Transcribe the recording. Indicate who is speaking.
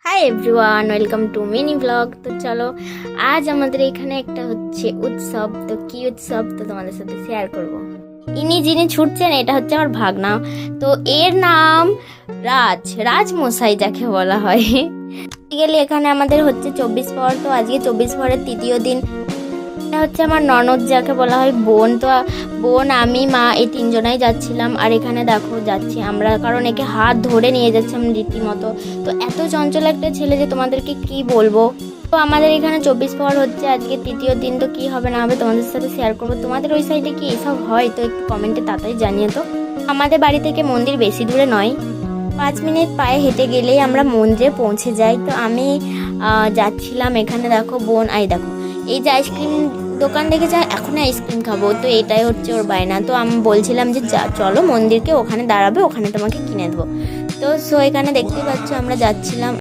Speaker 1: Hi everyone, welcome to mini blog. তো চলো, আজ আমাদের এখানে একটা হচ্ছে উৎসব। তো কি উৎসব তো তোমাদের সাথে শেয়ার করব। যিনি ছুটছেন এটা হচ্ছে আমার ভাগনা। তো এর নাম রাজমশাই যাকে বলা হয়। গেলে এখানে আমাদের হচ্ছে 24 পর। তো আজকে 24 পরের তৃতীয় দিন। এটা হচ্ছে আমার ননদ যাকে বলা হয় বোন। তো বোন, আমি, মা এই তিনজনাই যাচ্ছিলাম। আর এখানে দেখো যাচ্ছি আমরা, কারণ একে হাত ধরে নিয়ে যাচ্ছিলাম রীতিমতো। তো এত চঞ্চল একটা ছেলে যে তোমাদেরকে কি বলবো। তো আমাদের এখানে 24 পর হচ্ছে আজকে তৃতীয় দিন। তো কি হবে না হবে তোমাদের সাথে শেয়ার করবো। তোমাদের ওই সাইডে কি এসব হয় তো একটু কমেন্টে তাড়াতাড়ি জানিয়ে। তো আমাদের বাড়ি থেকে মন্দির বেশি দূরে নয়, 5 মিনিট পায়ে হেঁটে গেলেই আমরা মন্দিরে পৌঁছে যাই। তো আমি যাচ্ছিলাম, এখানে দেখো বোন, দেখো এই যে আইসক্রিম দোকান দেখে যা, এখন আইসক্রিম খাবো। তো এটাই হচ্ছে ওর বায়না। তো আমি বলছিলাম যে চলো মন্দিরকে, ওখানে দাঁড়াবে, ওখানে তোমাকে কিনে দেবো। তো এখানে দেখতেই পাচ্ছ আমরা যাচ্ছিলাম।